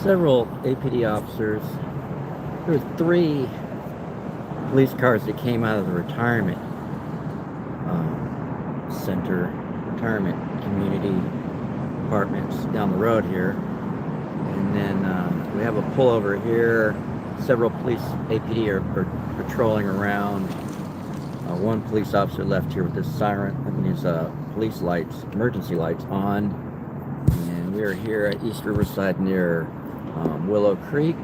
several APD officers. There were 3 police cars that came out of the retirement center, retirement community apartments down the road here. And then we have a pullover here. Several police APD are patrolling around. One police officer left here with his siren, his police lights, emergency lights on. And we are here at East Riverside near Willow Creek.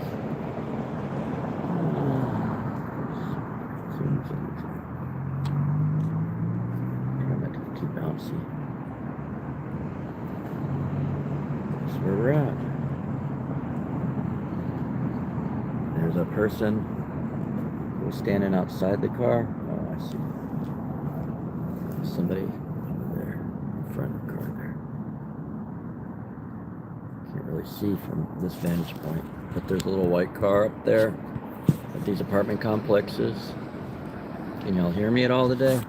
Too bouncy. That's where we're at. There's a person who's standing outside the car. Oh, I see. Somebody there in front of the car there. Can't really see from this vantage point, but there's a little white car up there at these apartment complexes. Can y'all hear me at all today?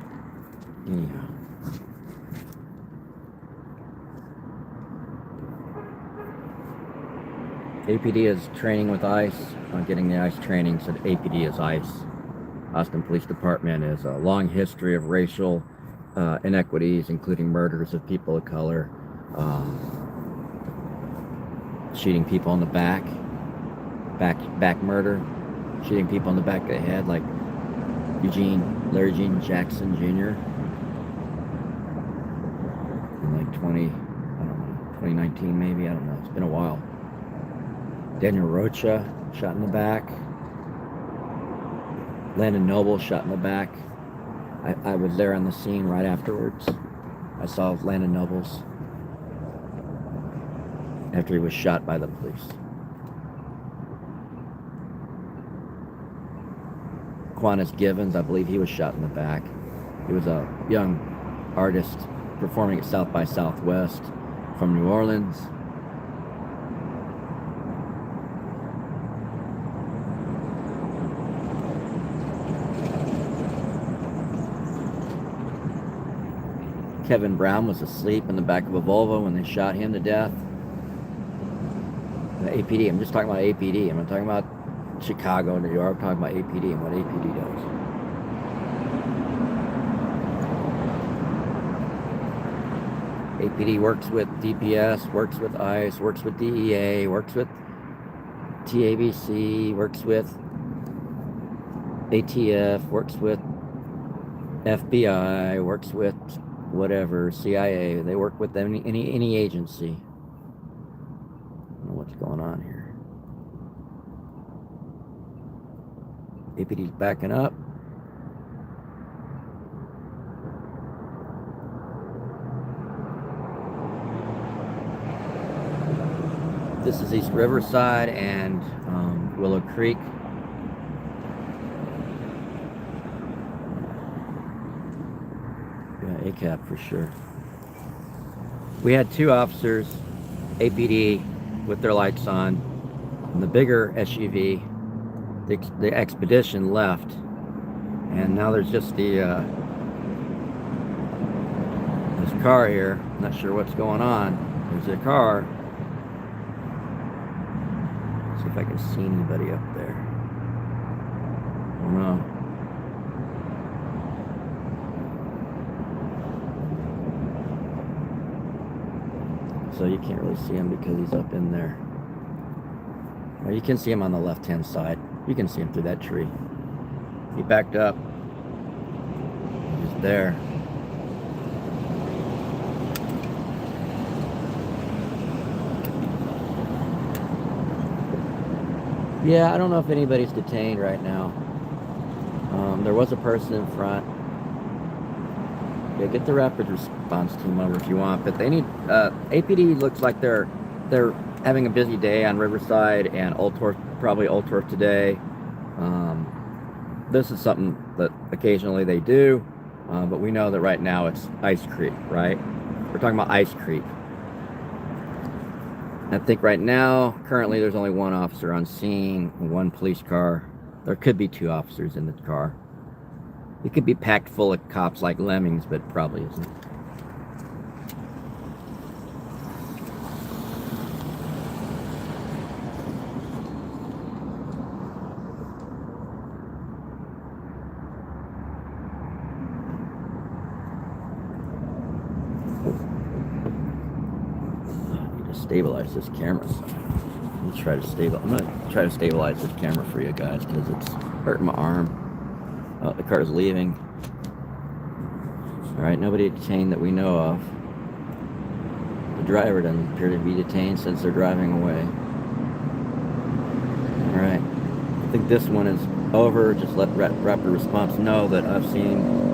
Anyhow. APD is training with ICE, getting the ICE training, so APD is ICE. Austin Police Department is a long history of racial inequities, including murders of people of color, shooting people in the back murder, shooting people in the back of the head, like Larry Gene Jackson Jr. in like 2019 maybe, I don't know, it's been a while. Daniel Rocha shot in the back. Landon Noble shot in the back. I was there on the scene right afterwards. I saw Landon Nobles after he was shot by the police. Quantus Givens, I believe he was shot in the back. He was a young artist performing at South by Southwest from New Orleans. Kevin Brown was asleep in the back of a Volvo when they shot him to death. The APD, I'm just talking about APD. I'm not talking about Chicago, New York. I'm talking about APD and what APD does. APD works with DPS, works with ICE, works with DEA, works with TABC, works with ATF, works with FBI, works with whatever, CIA. They work with any agency. I don't know what's going on here. APD's backing up. This is East Riverside and Willow Creek. ACAP for sure. We had 2 officers, APD, with their lights on. And the bigger SUV, the Expedition, left. And now there's just this car here. I'm not sure what's going on. There's a car. Let's see if I can see anybody up there. I don't know. So you can't really see him because he's up in there. Or you can see him on the left-hand side. You can see him through that tree. He backed up. He's there. Yeah, I don't know if anybody's detained right now. There was a person in front. Yeah, get the rapid response team over if you want, but they need APD looks like they're having a busy day on Riverside and probably Old Torf today. This is something that occasionally they do, but we know that right now it's Ice Creek, right? We're talking about Ice Creek. I think right now, currently, there's only 1 officer on scene, 1 police car. There could be 2 officers in the car. It could be packed full of cops like lemmings, but probably isn't. stabilize this camera. So let me try to stabilize. I'm gonna try to stabilize this camera for you guys because it's hurting my arm. Oh, the car is leaving. All right, nobody detained that we know of. The driver doesn't appear to be detained since they're driving away. All right, I think this one is over. Just let rapid response know that I've seen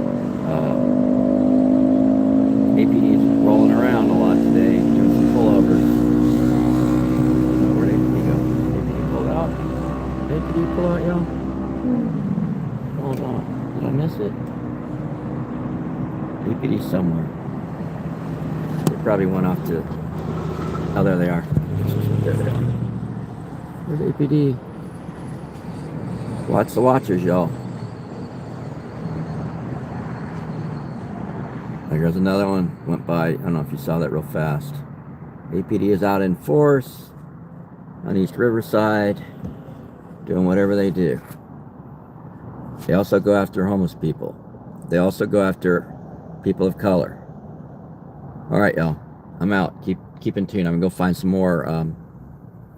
APDs rolling around a lot today, doing some pullovers. Where'd APD go? APD pull out? APD pull out, y'all? Hold on. Did I miss it? APD somewhere. They probably went off to... Oh, there they are. There they are. Where's APD? Watch the watchers, y'all. There goes another one. Went by. I don't know if you saw that real fast. APD is out in force on East Riverside, doing whatever they do. They also go after homeless people. They also go after people of color. All right, y'all. I'm out. Keep in tune. I'm gonna go find some more.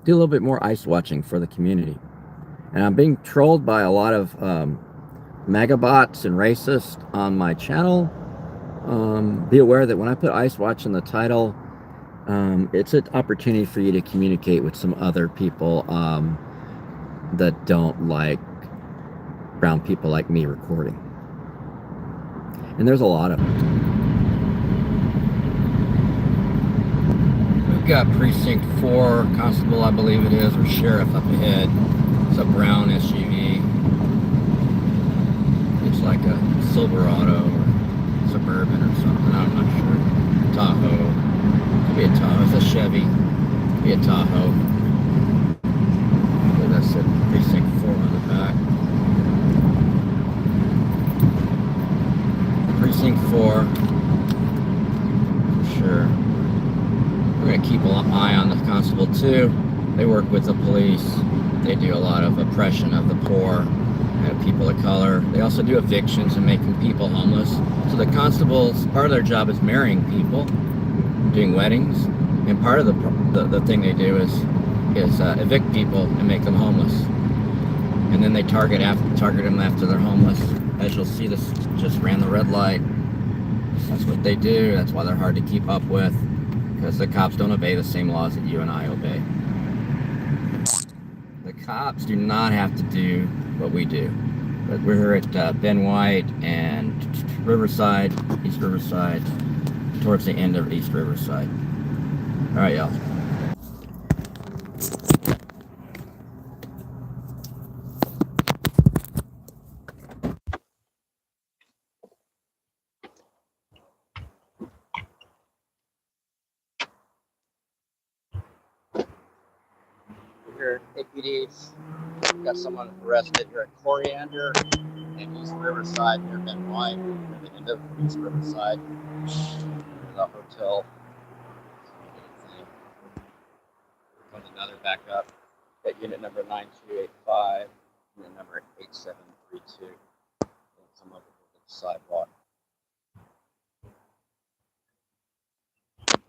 Do a little bit more ice watching for the community. And I'm being trolled by a lot of megabots and racists on my channel. Be aware that when I put Ice Watch in the title, it's an opportunity for you to communicate with some other people that don't like brown people like me recording. And there's a lot of them. We've got Precinct 4, Constable, I believe it is, or Sheriff up ahead. It's a brown SUV. It's like a Silverado or Suburban or something. I'm not sure. Tahoe. Could be a Tahoe. It's a Chevy. Could be a Tahoe. I believe that said Precinct 4 on the back. Precinct 4. For sure. We're going to keep an eye on the Constable too. They work with the police. They do a lot of oppression of the poor and people of color. They also do evictions and making people homeless. So the constables, part of their job is marrying people, doing weddings, and part of the thing they do is evict people and make them homeless. And then they target them after they're homeless. As you'll see, this just ran the red light. That's what they do. That's why they're hard to keep up with, because the cops don't obey the same laws that you and I obey. The cops do not have to do what we do. But we're here at Ben White and Riverside, East Riverside, towards the end of East Riverside. All right, y'all. Here, APDs. Got someone arrested here at Coriander and East Riverside near Ben White, near the end of East Riverside. The hotel. Comes another backup. Got unit number 9285, unit number 8732. Come over to the sidewalk.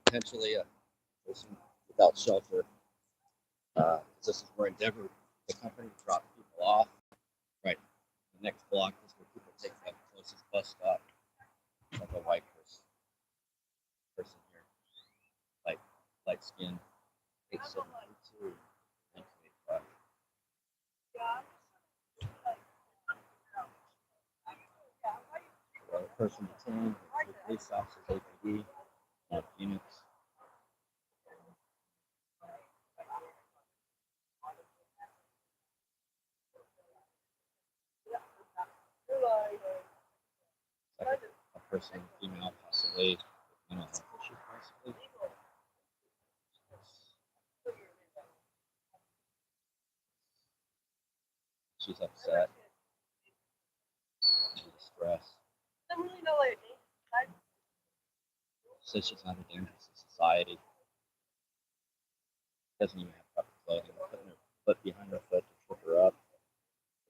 Potentially a person without shelter. This is where Endeavor, the company, drops people off. Right. The next block is where people take the closest bus stop. It's like a white person here. Light skin. 8732. 1985. Well, the person detained, the police officers, APD, units. Like a person, female, possibly, mental health issue, possibly. She's upset. She's distressed. Says she's not a danger to society. Doesn't even have proper clothing. They're putting her foot behind her foot to trip her up.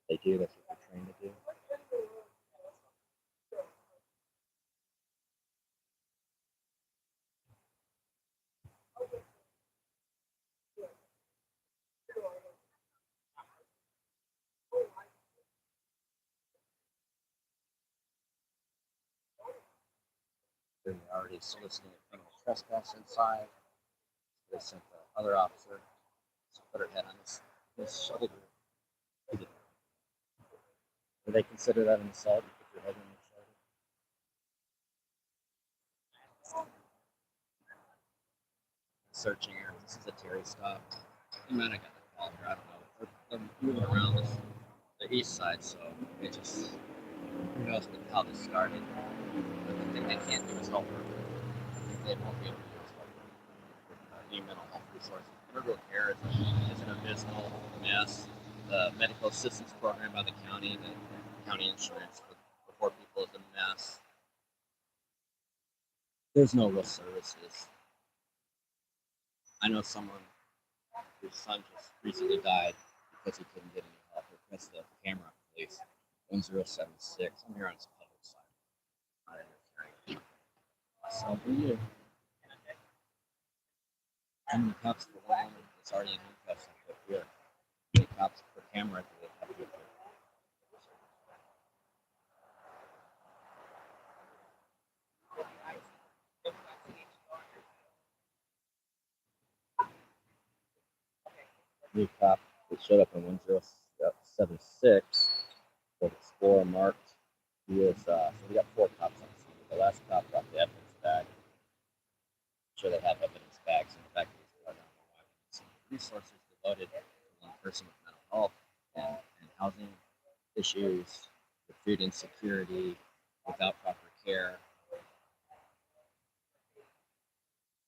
They do. That's what they're trained to do. They already soliciting a criminal trespass inside. They sent the other officer to put her head on his shoulder. Do they consider that an assault? You put your head on your shoulder? Searching her. This is a Terry stop. You might have got a call here. I don't know. They're moving around the east side, so it just, who knows how this started. But the thing they can't do is help her. They won't be able to do is help her. Any mental health resources. Integral care is an abysmal mess. The medical assistance program by the county, the county insurance for poor people is a mess. There's no real services. I know someone whose son just recently died because he couldn't get any help. Press the camera, please. 1076. I'm here on some public side. Not interfering. So for you. How many cops for one woman that's already in handcuffs and put here? How many cops per camera do they have to put here? New cop that showed up in 1076 with Explorer marked. He is, so we got 4 cops on the scene. The last cop brought the evidence bag. I'm sure they have evidence bags in the back of his car. Some resources devoted to one person with mental health and housing issues, with food insecurity, without proper care.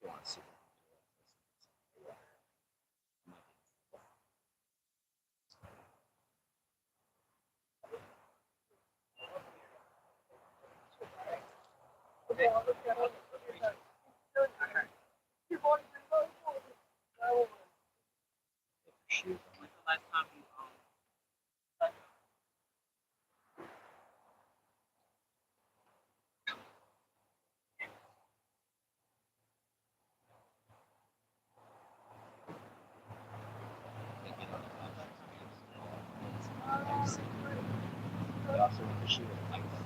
You want to see shoot. They also want to shoot at lights.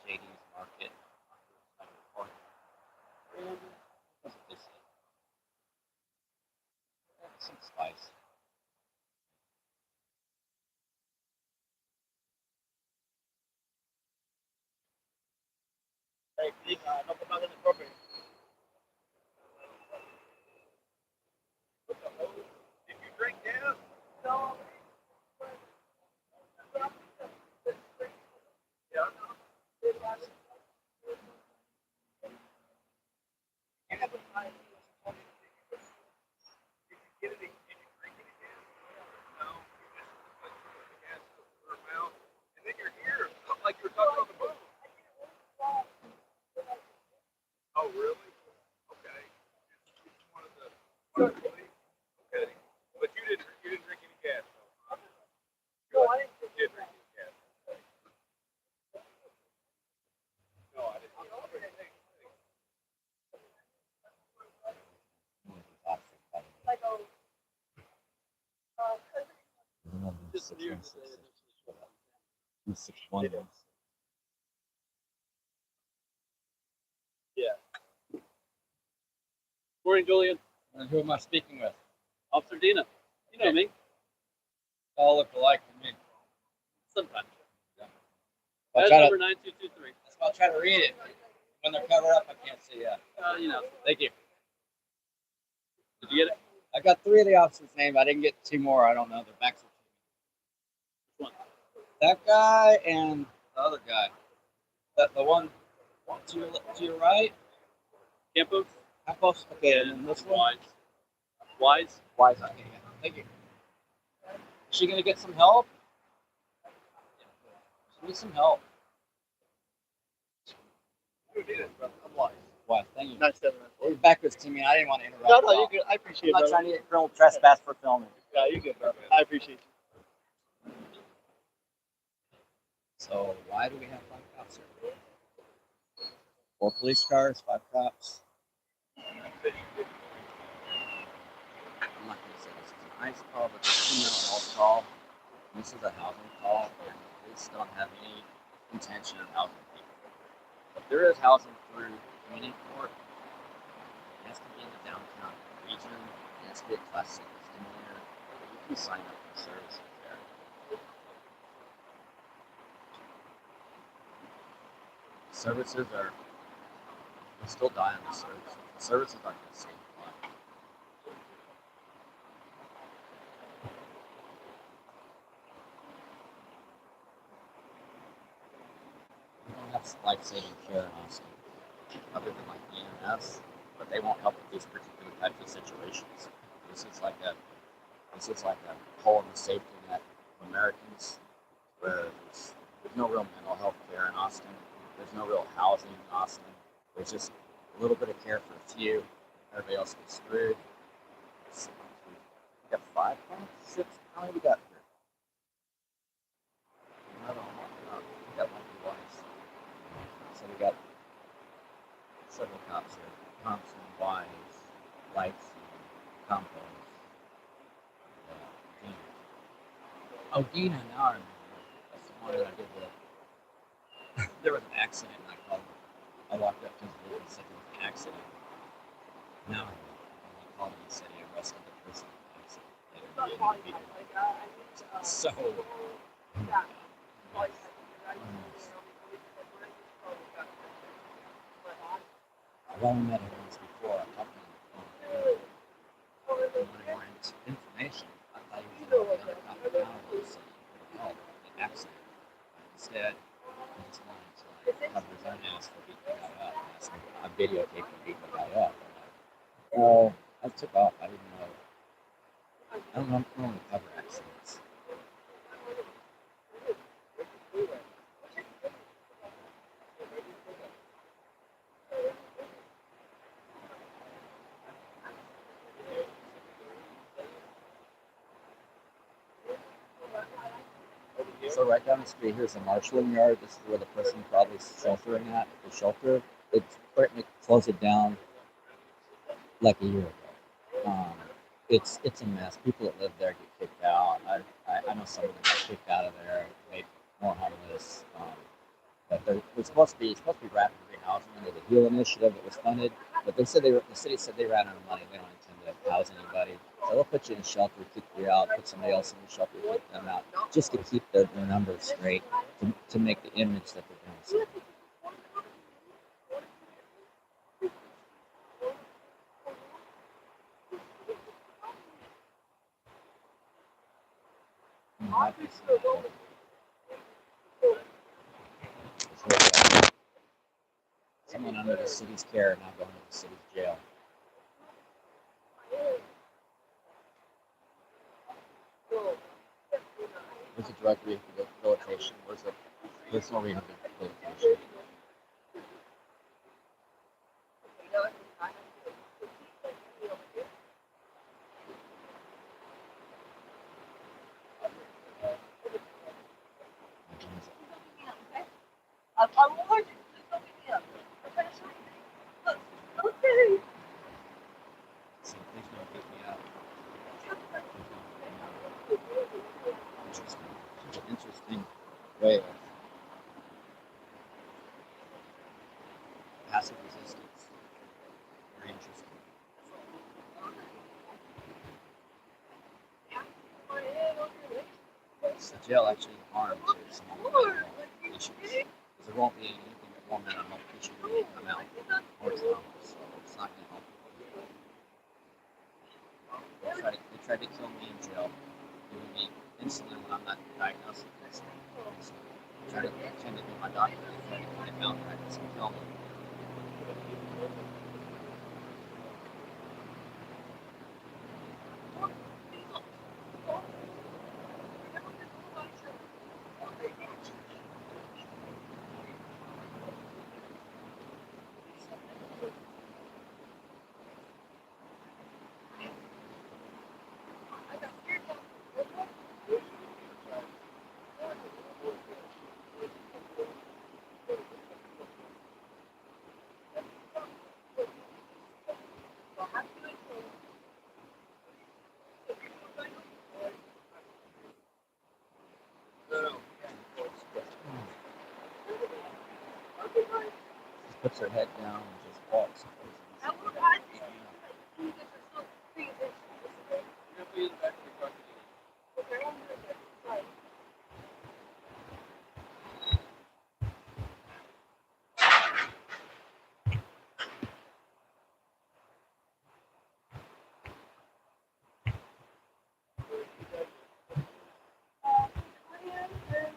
JD's market. That's what they say. Some spice. Hey, please, no pongas en el profe. Did you drink down? No. Yeah, no. You have a time. Did you get it? Did you drink it again? No. You just put the gas for a mouth. And then you're here, like you're talking on the boat. Oh, really? Okay. It's one of the. Okay. But you didn't drink any gas, though. No, I didn't drink any gas. No, I didn't. Just new. 6-1. Yeah. Morning, Julian. And who am I speaking with? Officer Dina. You know me. All look alike to me. Sometimes. Yeah. That's number 9223. That's why I try to read it. When they're covered up, I can't see that. You know. Thank you. Did you get it? I got 3 of the officers' names. I didn't get 2 more. I don't know. Their backs are. Which one? That guy and the other guy. The one to your right. Campos? Campos. Okay, and then this one. Wise. Wise. Okay, yeah. Thank you. Is she gonna get some help? She needs some help. You did it, bro. I'm Wise. Wise. Thank you. Nice having It was backwards to me. I didn't want to interrupt. No, you're good. I appreciate it. I'm not trying to get criminal trespass for filming. Yeah, you're good, bro. I appreciate you. So why do we have 5 cops here? 4 police cars, 5 cops. I'm not going to say this is an ICE call, but this is a mental health call. This is a housing call, and the police don't have any intention of housing people. If there is housing through community court, it has to be in the downtown region. It has to be a class 6 misdemeanor. You can sign up for services there. Services are, you'll still die on the services. The services aren't going to save your life. We don't have life-saving care in Austin, other than like the EMS, but they won't help with these particular types of situations. This is like a hole in the safety net of Americans, where there's no real mental health care in Austin. There's no real housing in Austin. There's just a little bit of care for a few. Everybody else gets screwed. We got 5 cops? 6? How many we got here? I don't know. We got one twice. So we got several cops here. Thompson, Wise, Lights, Campos, Dina. Oh, Dina, now I remember. That's the one that I did with. There was an accident and I called him. I walked up to his booth and said there was an accident. Now I remember. And I called him and said he arrested the person in the accident. So, I've only met him once before. I talked to him on the phone. And wanting more information, I thought he was going to be on the top of the so he could have helped the accident. Instead, I just wanted to cover his own ass for beating the guy up. I videotaped him beating the guy up. Oh, I took off. I didn't know. I don't normally cover accidents. So right down the street here's a marshalling yard. This is where the person probably sheltering at, the shelter. It closed it down like a year ago. It's a mess. People that live there get kicked out. I know some of them got kicked out of there, made more homeless. But they're supposed to be rapid rehousing under the HEAL initiative that was funded. But the city said they ran out of money. They don't intend to house anybody. So they'll put you in a shelter, kick you out, put somebody else in the shelter, kick them out, just to keep their numbers straight, to make the image that they're doing something. Someone under the city's care now going to the city's jail. Where's the drug rehabilitation? Where's no rehabilitation? I'm allergic to something else. Okay. So please don't pick me up. Interesting way of passive resistance. Very interesting. The jail actually harm to some of the mental health issues. Because there won't be anything that won't mental health issue when you come out or trauma, so it's not going to help. They tried to kill me in jail, giving me insulin when I'm not diagnosed with insulin. They tried to pretend to be my doctor and try to get him out practice and kill me. puts her head down and just walks. I would I think you get yourself free of this. Okay, I'm gonna get it. Right. Julian and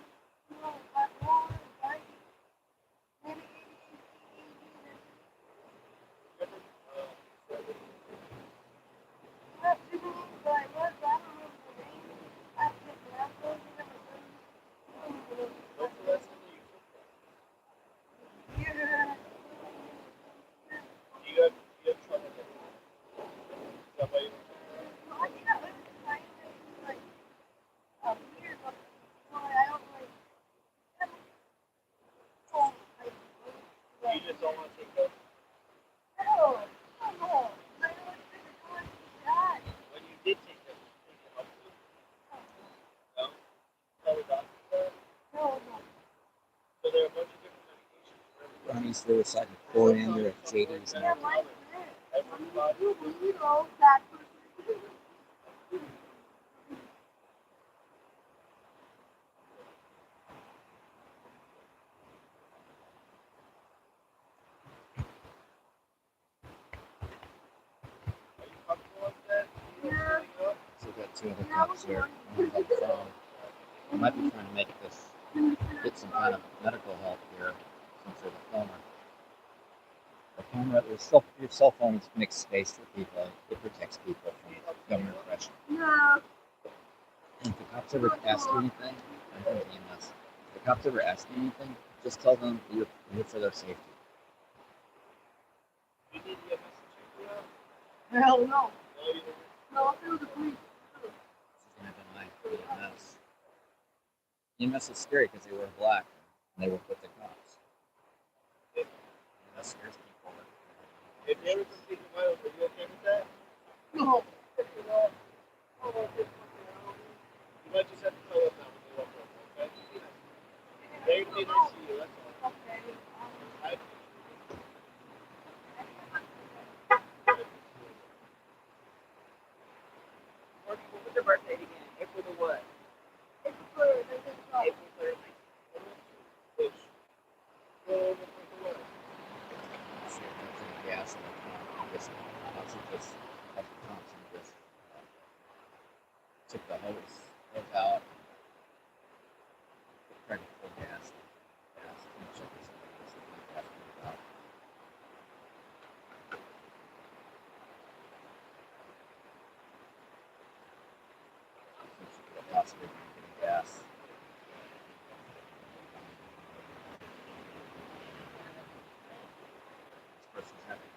that one, right? Maybe not Julian, but what I don't remember the name. I have to get the last one. Yeah. I think I went to find it like years ago. So I don't like. Oh, You just don't want to take those? no, no. I don't want to do that. When you did take them, did you take them up to? No? Tell the doctor that? No, no. So there are a bunch of different medications for everybody. Ronnie's Riverside, coriander, JD's, and Yeah, mine's there. Everybody. You know that person. Are you comfortable with that? Yeah. so we've got two other cops here. One's on the phone. I might be trying to make this get some kind of medical help here since they're the filmer. The camera, your cell phone makes space for people. It protects people from government oppression. No. And if the cops ever ask you anything, I'm from EMS. If the cops ever ask you anything, just tell them you're for their safety. You need to get a message to them? Hell no. No, you don't. No, I'll do the police. This is going to be my EMS. EMS is scary because they wear black and they work with the cops. And that scares people. If you ever complete the vitals, are you okay with that? No. You might just have to tell them that when they walk over, okay? They need to see you, that's all. Okay. I, What was your birthday again? April the what? It's for the good stuff. April 3rd. which, go over for the what? See if there's any gas in the tank. Just Thompson just took the hose out. Tried to pull gas. And check this out. See if the gas comes out. See if she could possibly be getting gas. This person's having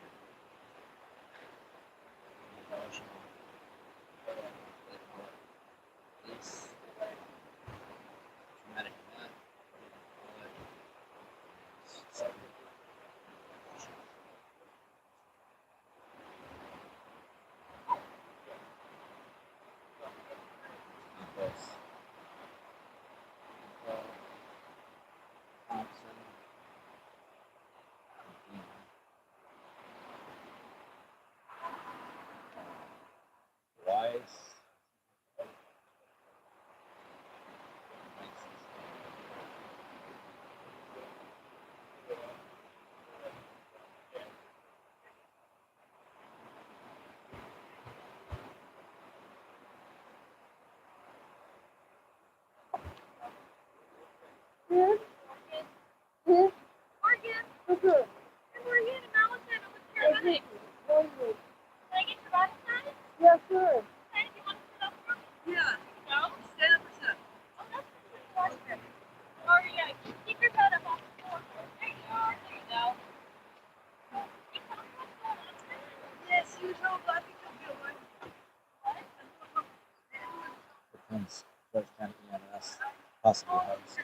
emotional police traumatic event. Thompson. Wise. Yes. Yes. Morgan. Okay. Hey, Morgan, and Allison, I'm with paramedics. Can I get your body size? Yeah, sure. Okay, do you want to sit up front? Yeah. No? Stand up or sit? Oh, that's pretty nice there. Oh, yeah. Keep your head up off the floor. There you are. There you go. Hey, tell me what's going on today. Yes, you know, but I think you'll be alright. What? Depends. First time EMS. Possibly host.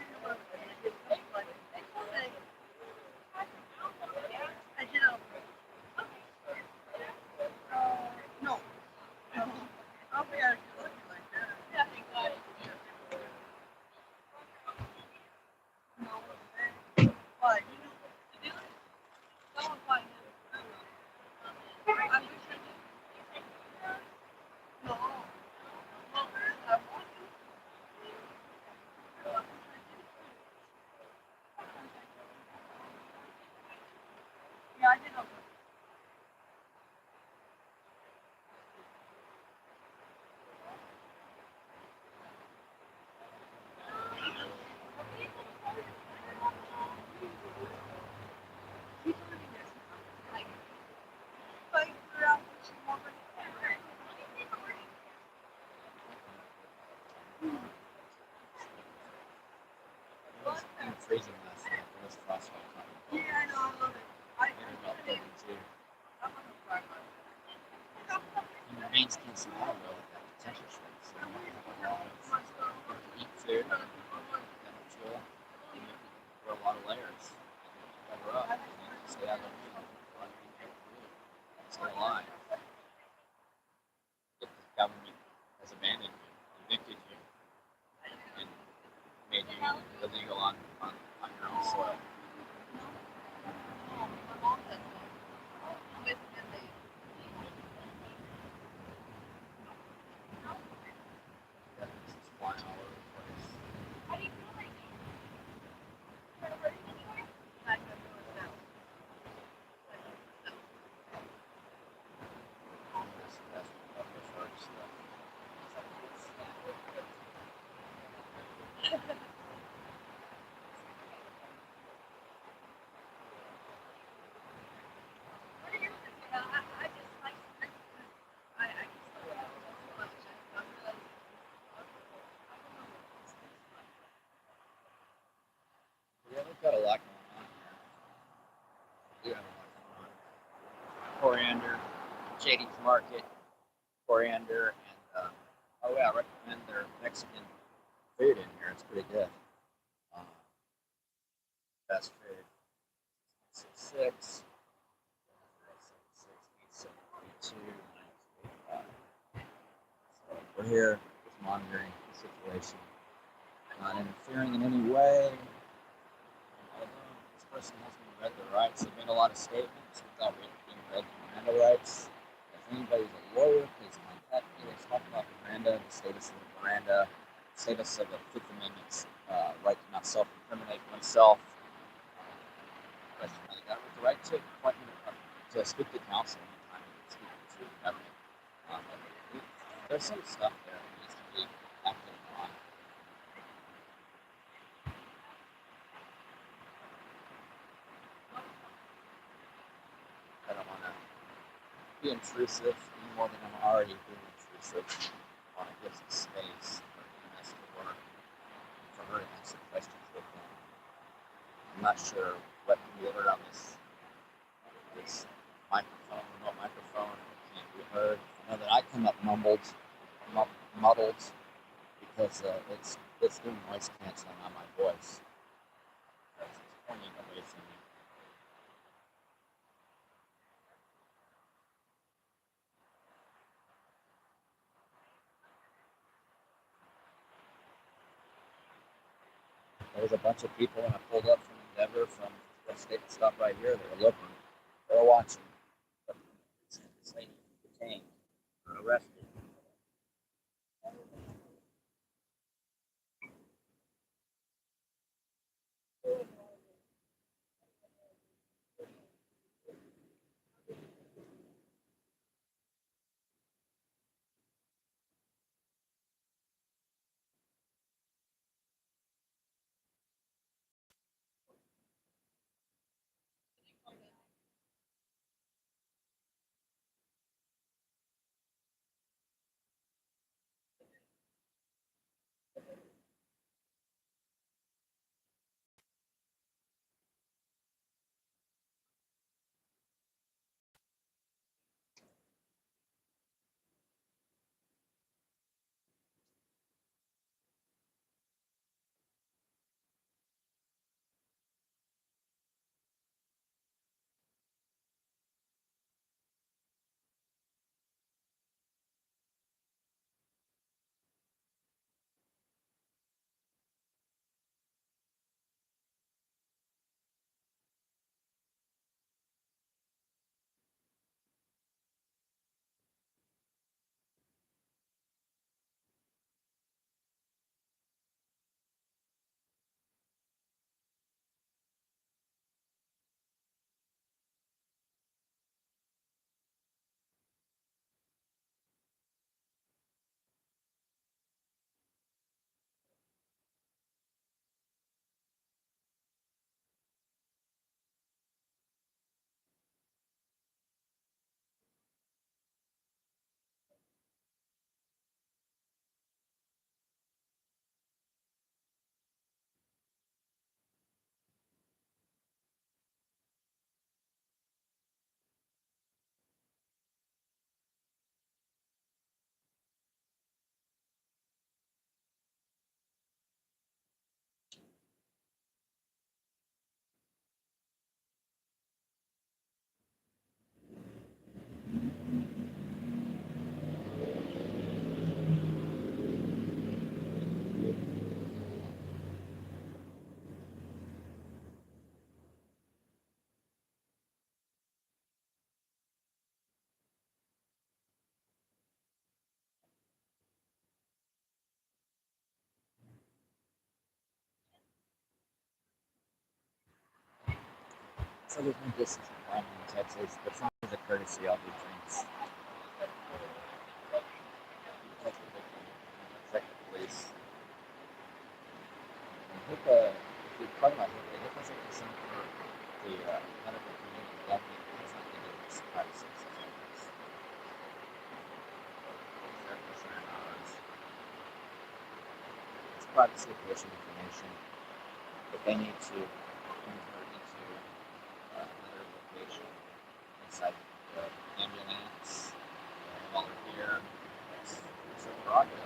No. I'll be actually looking like that. Yeah, thank God. No. Why? You know what to do? trains can't see out of road at detention street, so you have to eat food, you have to fuel, and you have to wear a lot of layers to cover up, and you stay out of the rain, stay alive. If the government has abandoned you, evicted you, and made you illegal on your own soil. Yeah, this is flying all over the place. How do you feel right now? Are you hurting anywhere? That's what the first stuff. What are you thinking about? I just like to I just love it so much. I realize Yeah, we've got a lot going on here. We do have a lot going on. Coriander, JD's Market, coriander, and oh yeah, I recommend their Mexican food in here. It's pretty good. Best food. 66, 872, 9285. So we're here just monitoring the situation, not interfering in any way. And although this person hasn't read their rights, they've made a lot of statements without being read the Miranda rights. If anybody's a lawyer, please contact me. Let's talk about Miranda, the status of the Miranda, the status of the Fifth Amendment's right to not self-incriminate oneself. They got the right to appointment to speak to counsel anytime they speak to the government. There's some stuff there that needs to be acted upon. I don't want to be intrusive any more than I'm already being intrusive. I want to give some space for EMS to work and for her to answer questions with them. I'm not sure what can be heard on this microphone, remote microphone, it can't be heard. I know that I come up muddled, because it's doing noise canceling on my voice. Because it's pointing away from me. There was a bunch of people when I pulled up from Endeavor from the state stop right here. They were looking, they were watching. But it's like detained or arrested. So there's no distance requirement in Texas, but as long as a courtesy, I'll do drinks. That's ridiculous. It's like the police. And HIPAA, if you're talking about HIPAA, HIPAA's like the same for the medical community and government. It has nothing to do with privacy. It's privacy of patient information, but they need to convert into another location inside the ambulance while they're here. It's a prerogative.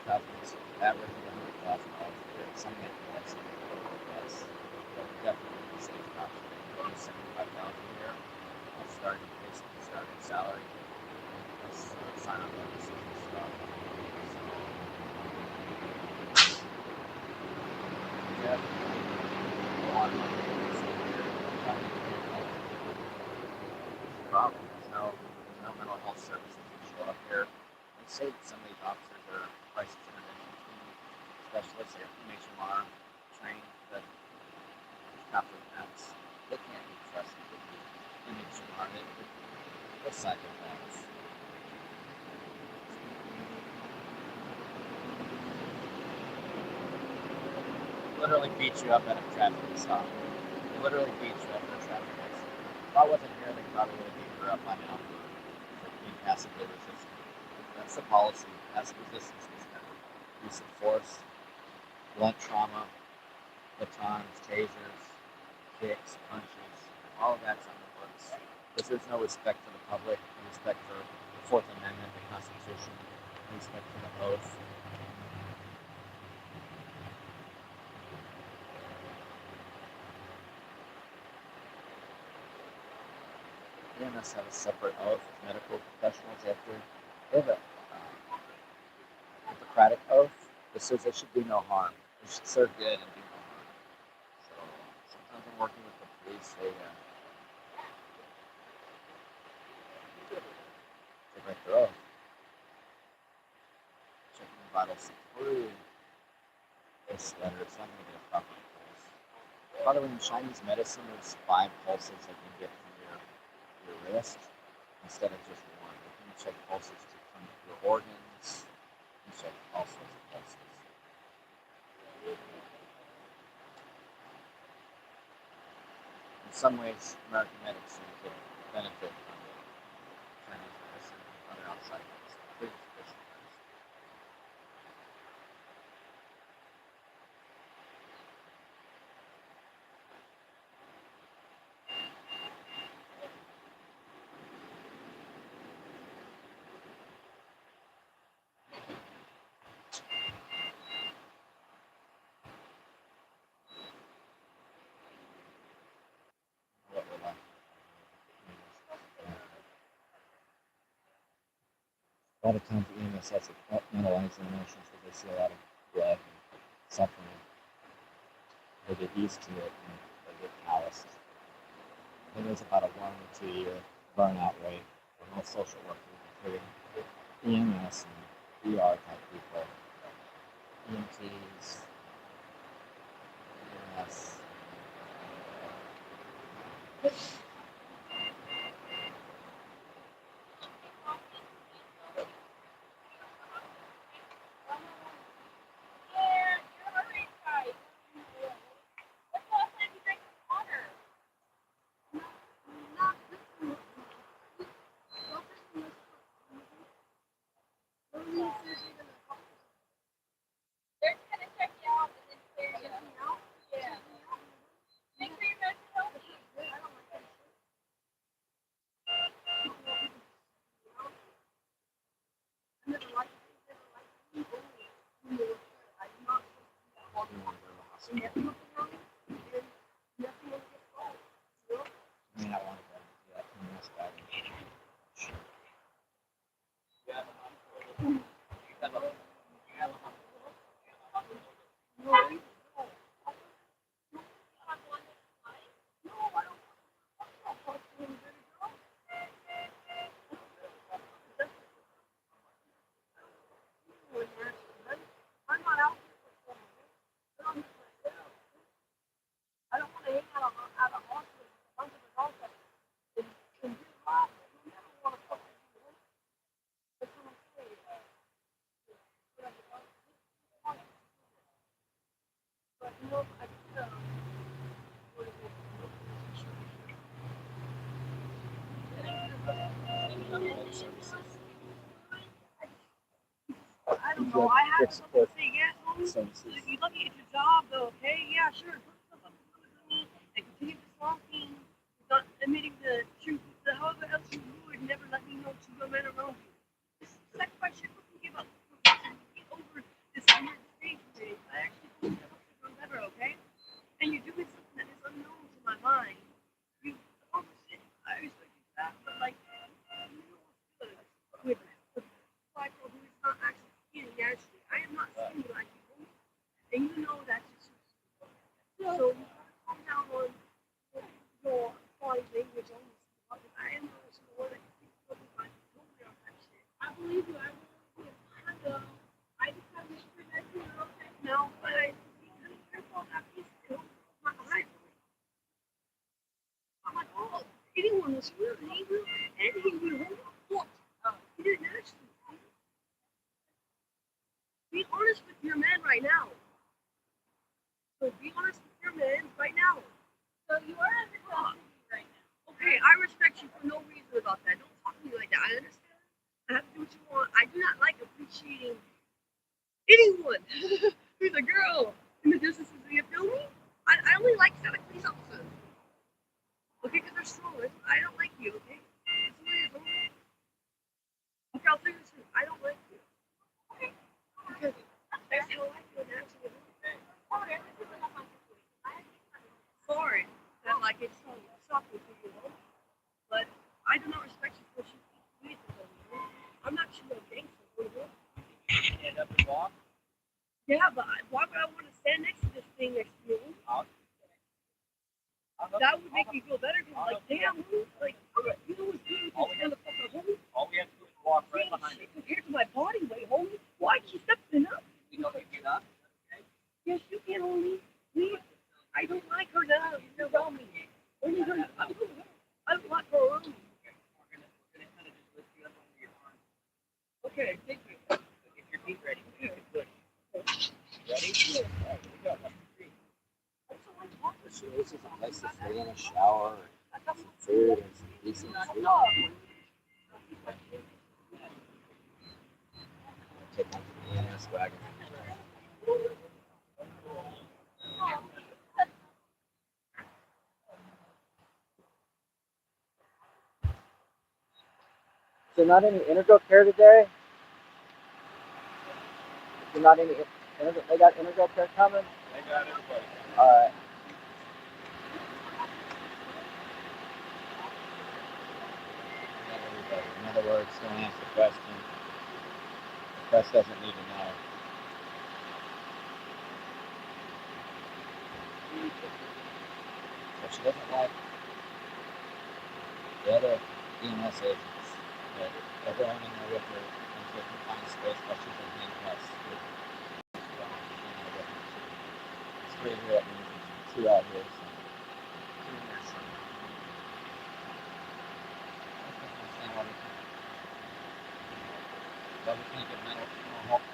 Thousands, average of $100,000 a year. Some make less, some make less. But definitely the same option. $75,000 a year. I'll start basically starting salary. Plus sign on bonuses and stuff. So, yeah. A lot of money. Problem. There's no mental health services that show up here. They say that some of these officers are crisis intervention team specialists or MHMR trained, but after that, they can't be trusted with the MHMR. They're psychopaths. Literally beat you up at a traffic stop. They literally beat you up at a traffic accident. If I wasn't here, they probably would have beat her up by now for being passively resistant. That's the policy. Passive resistance is use of force, blunt trauma, batons, tasers, kicks, punches, all of that's on the books. Because there's no respect for the public, no respect for the Fourth Amendment, the Constitution, no respect for the oath. EMS have a separate oath as medical professionals after they have a Hippocratic oath that says there should be no harm. They should serve good and do no harm. So sometimes I'm working with the police, they break their oath. Checking the vital signs. This letter, it's not going to get a proper pulse. By the way, in Chinese medicine, there's 5 pulses that you get from your wrist instead of just one. You can check pulses from your organs. You check all sorts of pulses. In some ways, American medicine could benefit from Chinese medicine and other outside medicine, including traditional medicine. What we're like. A lot of times the EMS has to analyze their emotions because they see a lot of blood and suffering. They get used to it and they get calloused. I think there's about a 1 to 2 year burnout rate for most social workers, including EMS and ER type people, EMTs, EMS. They're just gonna check you out and then clear you. Yeah. Make sure you're nice and healthy. I don't want them Health services. I don't Things know. like I have quick to support say yes, homie. services. If you're lucky at your job, though, okay, yeah, sure. Put yourself up and continue this long thing, not admitting the truth. However else you would never let me know to your men around you. This sacrifice shit doesn't give up. Get over this weird stage today. I actually hope you run better, okay? And you're doing something that is unknown to my mind. You accomplished it. I respect you for that, but like, you know what's good with the black girl who is not actually skinny naturally. I am not skinny like you, and you know that's just so you gotta calm down on your body language on this. I am not the one that you think something like totally off that shit. I believe you. I believe you. I just have to make sure that you're okay. No, but I be kind of careful of that piece. Not behind me. I'm like, oh, anyone was really angry, and he would hold up foot. He didn't actually. Be honest with your man right now. So be honest with your man right now. So you are understanding me right now. Okay, I respect you for no reason about that. Don't talk to me like that. I understand. I have to do what you want. I do not like appreciating anyone who's a girl in the distance. You feel me? I only like static police officers. Okay, because they're strong. I don't like you, okay? It's weird, homie. Okay, I'll tell you the truth. I don't like you. Okay? Because that's how I feel naturally. Sorry that like it's so shocking to you, but I do not respect you for what you do. I'm not sure a gangster, Stand up and walk. yeah, but why would I want to stand next to this thing next to you? That would make me feel better because, like, damn, like, you know what's good? You stand the fuck up, homie. All we have to do is walk right behind Shit, compared to my body weight, homie, why keep stepping up? you. You know, you get up. Yes, you can, homie. Please. I don't like her now. You're around me. When you her, I don't like her around me. We're gonna kind of just lift you up under your arm. Okay, thank you. So get your feet ready. You can push. Ready? All right, here we go. Up to 3. This is a place to stay in a shower, some food, and some decent food. Take one for the NS wagon. Is there not any integral care today? Is there not any integral? They got integral care coming? They got everybody. All right. In other words, don't ask the question. The press doesn't need to know. So she doesn't like the other EMS agents that everyone in there with her into a confined space while she's in handcuffs. It's 3 here, that means it's 2 out here. So 2 in there somewhere. I don't understand why we can't get mental health.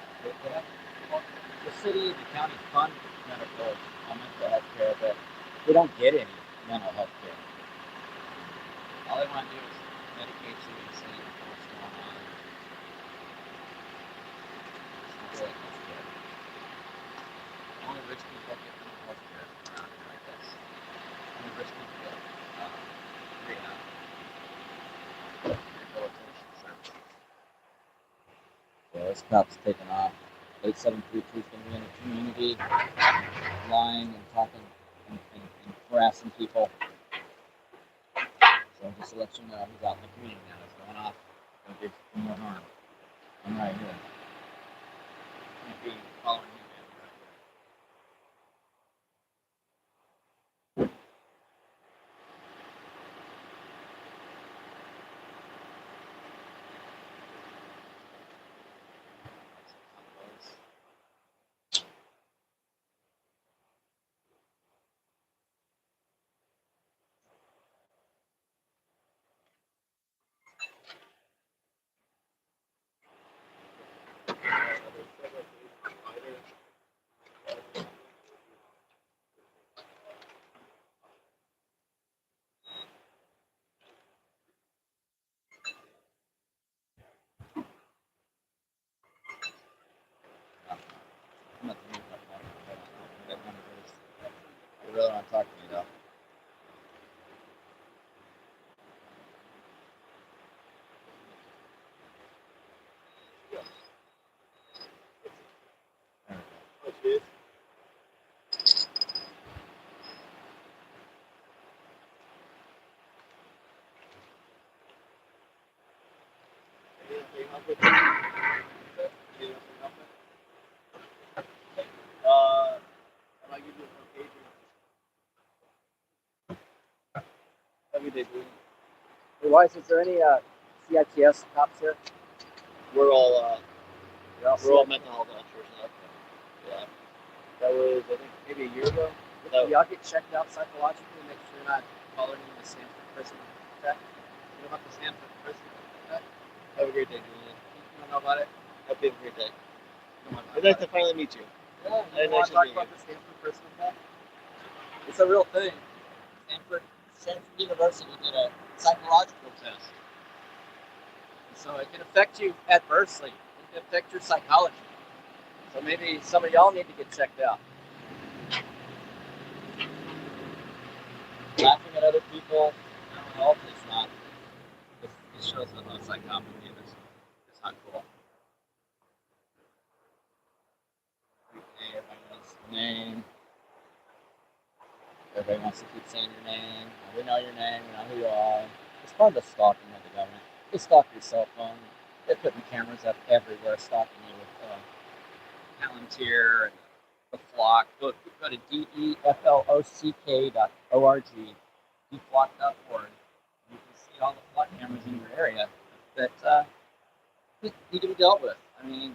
The city and the county fund mental health care, but we don't get any mental health care. All they want to do is medicate you and say what's going on. It's not really health care. Only rich people get mental health care around here, I guess. Only rich people get rehab, rehabilitation services. So this cop's taking off. 8732 is going to be in the community, lying and talking and harassing people. So just to let you know, he's out in the community now. He's going off. Don't do more harm. I'm right here. I'm going to be following him in right here. I'm good. Anything else I can help with? I might give you a location. Have a good day, Julian. Hey, Weiss, is there any CITS cops here? We're all You're all we're all CITS? mental health officers now. Yeah. That was I think maybe a year ago. Do y'all get checked out psychologically to make sure you're not following the Stanford prison check? You know about the Stanford prison check? Have a great day, Julian. You don't know about it? Hope you have a great day. You don't wanna talk It's nice about to finally meet you. it? Yeah, Hey, you want nice to to talk meet about you. the Stanford prison check? It's a real thing. Stanford University did a psychological test. So it can affect you adversely. It can affect your psychology. So maybe some of y'all need to get checked out. Laughing at other people, mental health is not. It shows that no psychopathy is. It's not cool. Okay, everybody knows your name. Everybody wants to keep saying your name. We know your name. We know who you are. It's part of the stalking of the government. They stalk your cell phone. They're putting cameras up everywhere, stalking you with Palantir and the Flock. Go to deflock.org, deflock.org. You can see all the flock cameras in your area that need to be dealt with. I mean,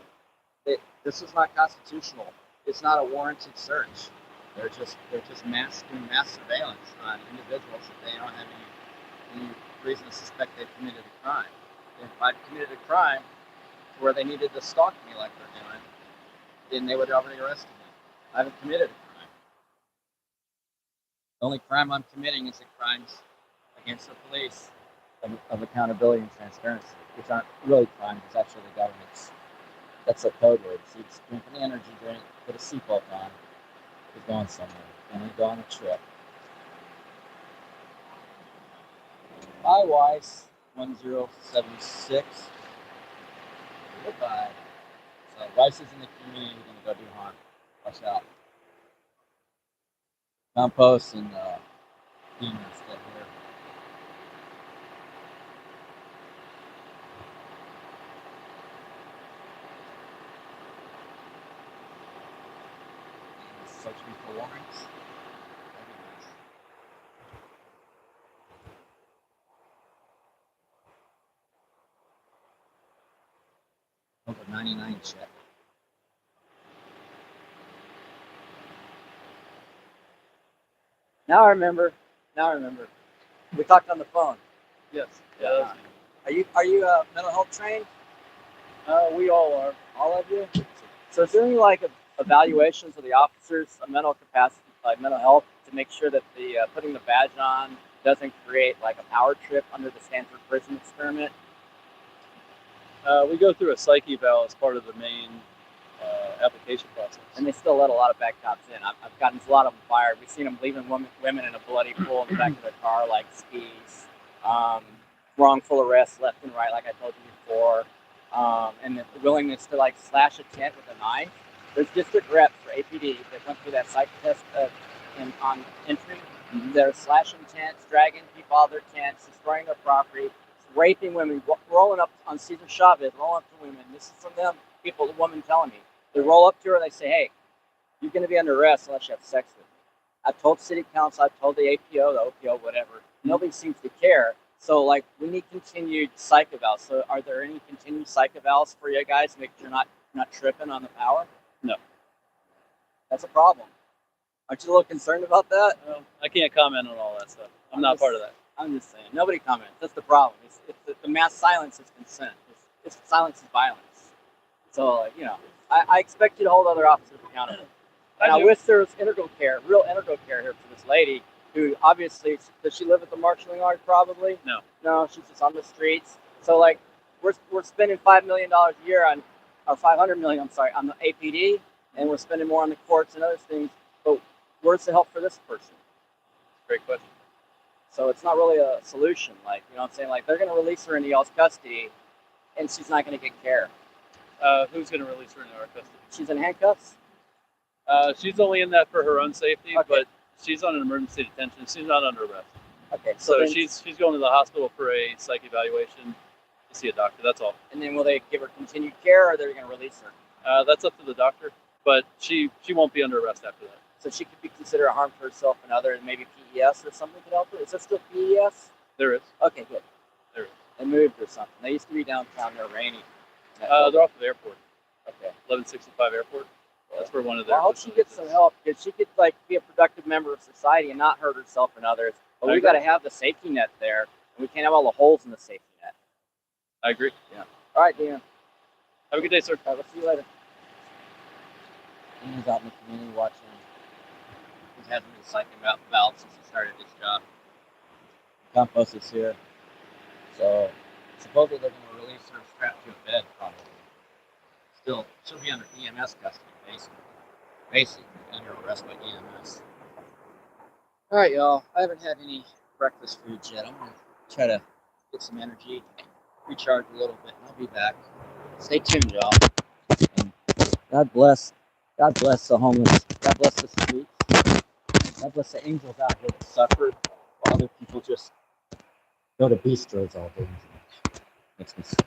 this is not constitutional. It's not a warranted search. They're just doing mass surveillance on individuals that they don't have any reason to suspect they've committed a crime. If I'd committed a crime where they needed to stalk me like they're doing, then they would have already arrested me. I haven't committed a crime. The only crime I'm committing is the crimes against the police of accountability and transparency, which aren't really crimes. It's actually the government's. That's a code word. So you just drink an energy drink, put a seatbelt on, you're going somewhere. And you go on a trip. Hi, Weiss 1076. Goodbye. So Weiss is in the community. We're gonna go do harm. Watch out. Compost and demons still here. Search me for warrants. That'd be nice. Number 99 check. Now I remember. We talked on the phone. Yes. Yeah. Are you mental health trained? We all are. All of you? So is there any like evaluations of the officers' mental capacity, like mental health, to make sure that the putting the badge on doesn't create like a power trip under the Stanford prison experiment? We go through a psych eval as part of the main application process. And they still let a lot of bad cops in. I've gotten a lot of them fired. We've seen them leaving women in a bloody pool in the back of their car like skis. Wrongful arrests left and right, like I told you before. And the willingness to like slash a tent with a knife. There's district reps for APD that went through that psych test on entry. They're slashing tents, dragging people out of their tents, destroying their property, raping women, rolling up on Cesar Chavez, rolling up to women. This is from them, people, the woman telling me. They roll up to her and they say, hey, you're going to be under arrest unless you have sex with me. I've told city council, I've told the APO, the OPO, whatever. Nobody seems to care. So, like, we need continued psych evals. So, are there any continued psych evals for you guys to make sure you're not tripping on the power? No. That's a problem. Aren't you a little concerned about that? I can't comment on all that stuff. I'm not part of that. I'm just saying. Nobody comments. That's the problem. The mass silence is consent. It's silence is violence. So, you know, I expect you to hold other officers accountable. And I wish there was real integral care here for this lady who obviously, does she live at the marshalling yard probably? No. No, she's just on the streets. So, like, we're spending $5 million a year on, or $500 million, on the APD, and we're spending more on the courts and other things. But where's the help for this person? Great question. So it's not really a solution. Like, you know what I'm saying? Like, they're going to release her into y'all's custody, and she's not going to get care. Who's going to release her into our custody? She's in handcuffs? She's only in that for her own safety, Okay. but she's on an emergency detention. She's not under arrest. Okay. So then, she's going to the hospital for a psych evaluation. to see a doctor. That's all. And then will they give her continued care, or are they going to release her? That's up to the doctor, but she won't be under arrest after that. So she could be considered a harm to herself and others, and maybe PES or something could help her. Is that still PES? There is. Okay, good. There is. They moved or something. They used to be downtown. They're rainy. They're off of the airport. Okay. 1165 airport. That's where one of Well, their. I hope she gets some help, because she could like be a productive member of society and not hurt herself and others. But I we agree. got to have the safety net there, and we can't have all the holes in the safety net. I agree. All right, Dan. Have a good day, sir. All right, we'll see you later. He's out in the community watching. He hasn't been psyching about valves since he started his job. Compost is here. So supposedly they're going to release her strapped to a bed, probably. Still, she'll be under EMS custody, basically under arrest by EMS. All right, y'all. I haven't had any breakfast foods yet. I'm going to try to get some energy, recharge a little bit, and I'll be back. Stay tuned, y'all. And God bless the homeless. God bless the streets. God bless the angels out here that suffer while other people just go to bistros all day. Makes me sick.